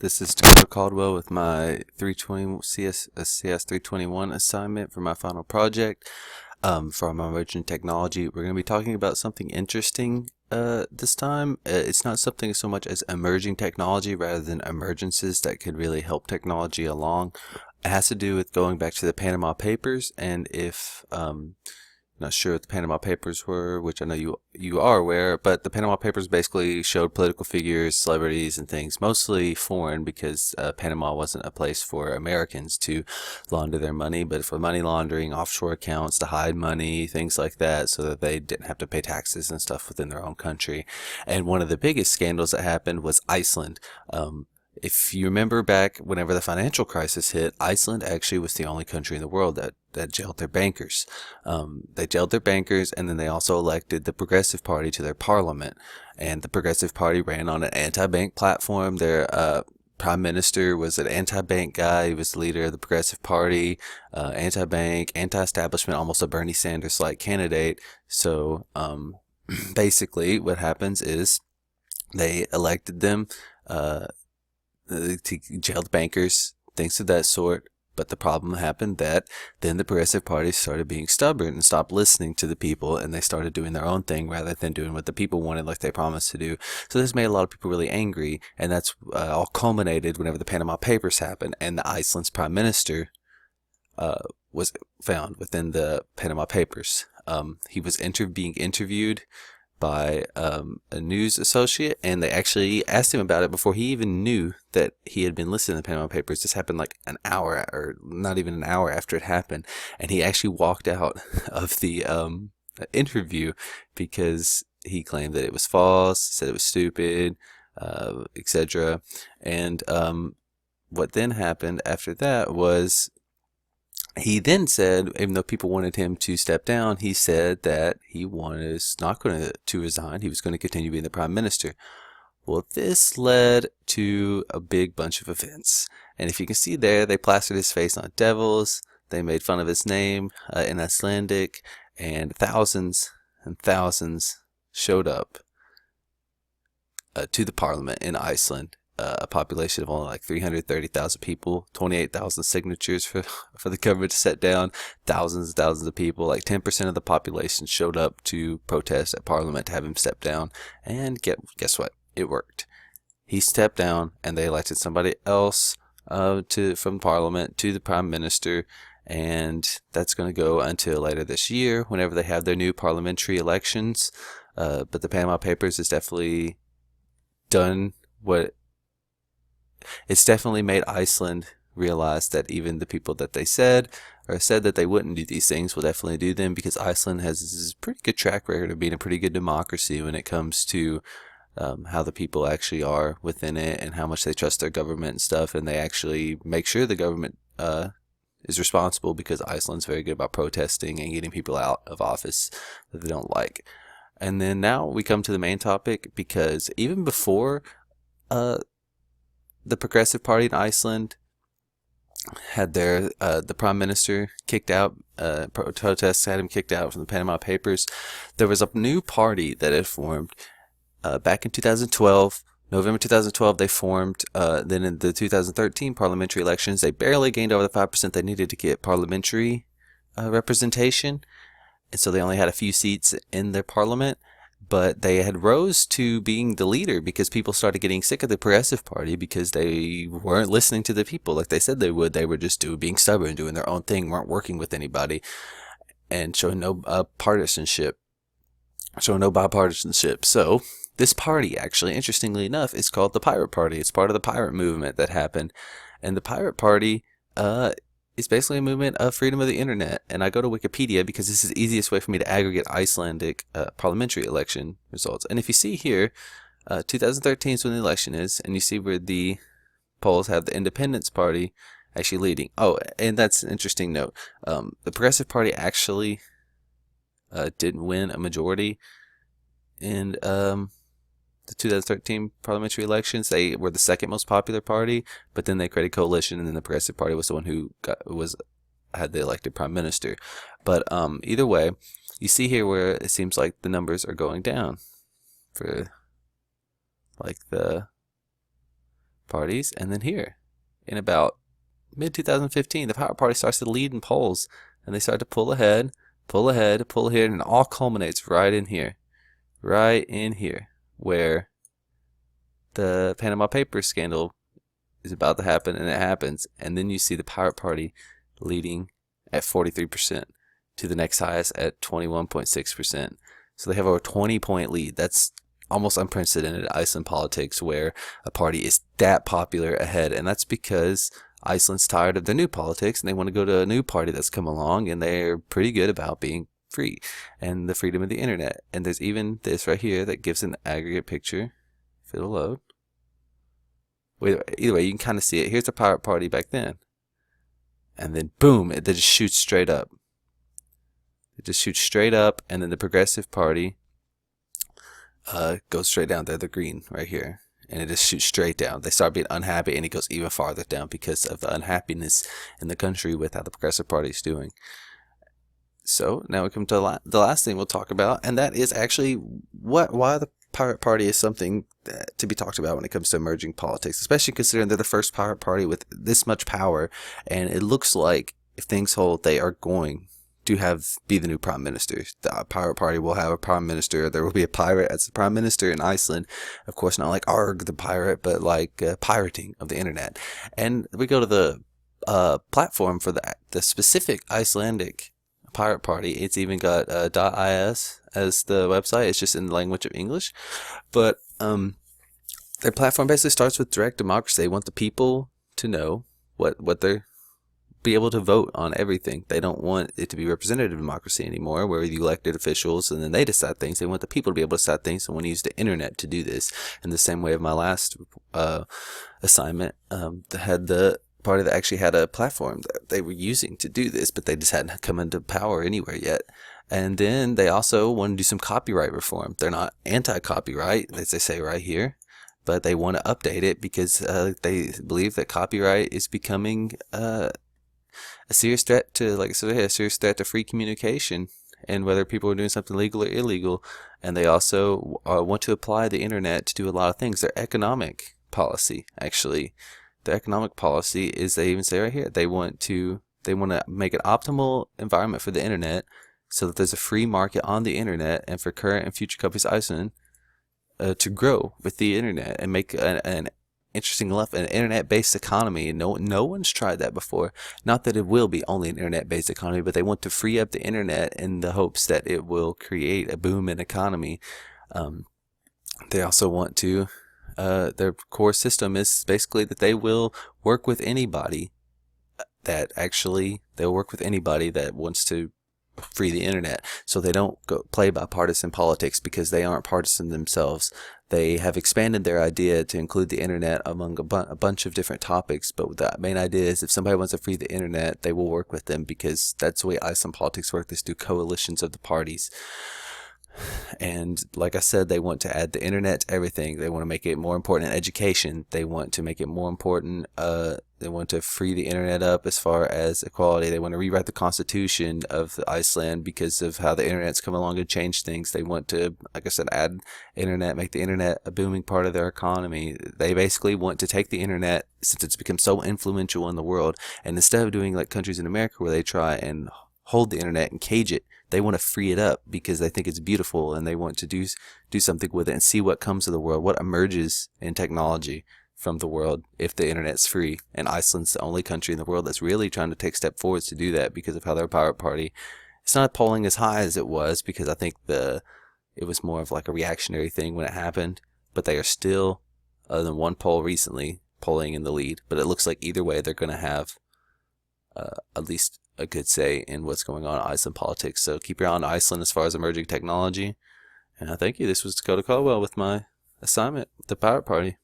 This is Dakota Caldwell with my 320 CS 321 assignment for my final project from emerging technology. We're going to be talking about something interesting this time. It's not something so much as emerging technology rather than emergences that could really help technology along. It has to do with going back to the Panama Papers, and if not sure what the Panama Papers were, which I know you are aware, but the Panama Papers basically showed political figures, celebrities, and things, mostly foreign because Panama wasn't a place for Americans to launder their money, but for money laundering, offshore accounts, to hide money, things like that, so that they didn't have to pay taxes and stuff within their own country. And one of the biggest scandals that happened was Iceland. If you remember back whenever the financial crisis hit, Iceland actually was the only country in the world that jailed their bankers. They jailed their bankers, and then they also elected the Progressive Party to their parliament. And the Progressive Party ran on an anti-bank platform. Their prime minister was an anti-bank guy. He was the leader of the Progressive Party, anti-bank, anti-establishment, almost a Bernie Sanders-like candidate. So basically what happens is they elected them to jailed bankers, things of that sort. But the problem happened that then the Progressive Party started being stubborn and stopped listening to the people, and they started doing their own thing rather than doing what the people wanted like they promised to do. So this made a lot of people really angry, and that's all culminated whenever the Panama Papers happened, and the Iceland's prime minister was found within the Panama Papers. He was being interviewed by a news associate, and they actually asked him about it before he even knew that he had been listening to the Panama Papers. This happened like an hour, or not even an hour after it happened, and he actually walked out of the interview because he claimed that it was false, said it was stupid, etc. And what then happened after that was he then said, even though people wanted him to step down, he said that he was not going to resign. He was going to continue being the prime minister. Well, this led to a big bunch of events. And if you can see there, they plastered his face on devils. They made fun of his name in Icelandic. And thousands and thousands showed up to the parliament in Iceland. A population of only like 330,000 people, 28,000 signatures for the government to set down, thousands and thousands of people, like 10% of the population showed up to protest at Parliament to have him step down, and guess what? It worked. He stepped down, and they elected somebody else from Parliament to the Prime Minister, and that's going to go until later this year, whenever they have their new parliamentary elections. But the Panama Papers has definitely done what it's definitely made Iceland realize that even the people that they said that they wouldn't do these things will definitely do them, because Iceland has this pretty good track record of being a pretty good democracy when it comes to how the people actually are within it and how much they trust their government and stuff, and they actually make sure the government is responsible, because Iceland's very good about protesting and getting people out of office that they don't like. And then now we come to the main topic, because even before the Progressive Party in Iceland had their the prime minister kicked out, protests had him kicked out from the Panama Papers, there was a new party that had formed back in 2012. November 2012 they formed. Then in the 2013 parliamentary elections, they barely gained over the 5% they needed to get parliamentary representation, and so they only had a few seats in their parliament. But they had rose to being the leader because people started getting sick of the Progressive Party because they weren't listening to the people like they said they would. They were just being stubborn, doing their own thing, weren't working with anybody, and showing no bipartisanship. So this party, actually, interestingly enough, is called the Pirate Party. It's part of the pirate movement that happened. And the Pirate Party it's basically a movement of freedom of the internet. And I go to Wikipedia because this is the easiest way for me to aggregate Icelandic parliamentary election results. And if you see here, 2013 is when the election is, and you see where the polls have the Independence Party actually leading. Oh, and that's an interesting note. The Progressive Party actually didn't win a majority in the 2013 parliamentary elections. They were the second most popular party, but then they created a coalition, and then the Progressive Party was the one who had the elected prime minister. But either way, you see here where it seems like the numbers are going down for like the parties, and then here, in about mid-2015, the Pirate Party starts to lead in polls, and they start to pull ahead, pull ahead, pull ahead, and it all culminates right in here, where the Panama Papers scandal is about to happen, and it happens, and then you see the Pirate Party leading at 43% to the next highest at 21.6%. So they have over a 20-point lead. That's almost unprecedented in Iceland politics, where a party is that popular ahead, and that's because Iceland's tired of the new politics, and they want to go to a new party that's come along, and they're pretty good about being free and the freedom of the internet. And there's even this right here that gives an aggregate picture, if it'll load. Either way, you can kind of see it. Here's the Pirate Party back then, and then boom, it just shoots straight up. It just shoots straight up, and then the Progressive Party goes straight down there, the green right here, and it just shoots straight down. They start being unhappy, and it goes even farther down because of the unhappiness in the country with how the Progressive Party is doing. So now we come to the last thing we'll talk about, and that is actually why the Pirate Party is something to be talked about when it comes to emerging politics, especially considering they're the first pirate party with this much power, and it looks like if things hold, they are going to be the new prime minister. The Pirate Party will have a prime minister. There will be a pirate as the prime minister in Iceland. Of course, not like Arg the pirate, but like pirating of the internet. And we go to the platform for the specific Icelandic Pirate Party. It's even got .is as the website. It's just in the language of English. But their platform basically starts with direct democracy. They want the people to know what they're be able to vote on everything. They don't want it to be representative democracy anymore, where you elected officials and then they decide things. They want the people to be able to decide things, and want to use the internet to do this. In the same way of my last assignment, they had the party that actually had a platform that they were using to do this, but they just hadn't come into power anywhere yet. And then they also want to do some copyright reform. They're not anti-copyright, as they say right here, but they want to update it because they believe that copyright is becoming a serious threat to, like I said, a serious threat to free communication, and whether people are doing something legal or illegal. And they also want to apply the internet to do a lot of things. Their economic policy, actually, their economic policy is, they even say right here, they want to make an optimal environment for the internet so that there's a free market on the internet, and for current and future companies, Iceland, to grow with the internet and make an interesting enough an internet-based economy. No one's tried that before. Not that it will be only an internet-based economy, but they want to free up the internet in the hopes that it will create a boom in economy. They also want to, their core system is basically that they will work with anybody they'll work with anybody that wants to free the internet. So they don't play by partisan politics because they aren't partisan themselves. They have expanded their idea to include the internet among a bunch of different topics, but the main idea is if somebody wants to free the internet, they will work with them, because that's the way Iceland politics work. They do coalitions of the parties. And like I said, they want to add the internet to everything. They want to make it more important in education. They want to make it more important. They want to free the internet up as far as equality. They want to rewrite the constitution of Iceland because of how the internet's come along and changed things. They want to, like I said, add internet, make the internet a booming part of their economy. They basically want to take the internet, since it's become so influential in the world, and instead of doing like countries in America where they try and hold the internet and cage it, they want to free it up because they think it's beautiful, and they want to do something with it and see what comes of the world, what emerges in technology from the world if the internet's free. And Iceland's the only country in the world that's really trying to take step forwards to do that because of how their pirate party, it's not polling as high as it was, because I think it was more of like a reactionary thing when it happened, but they are still, other than one poll recently, polling in the lead. But it looks like either way they're going to have at least a good say in what's going on in Iceland politics. So keep your eye on Iceland as far as emerging technology. And I thank you. This was Dakota Caldwell with my assignment, the Pirate Party.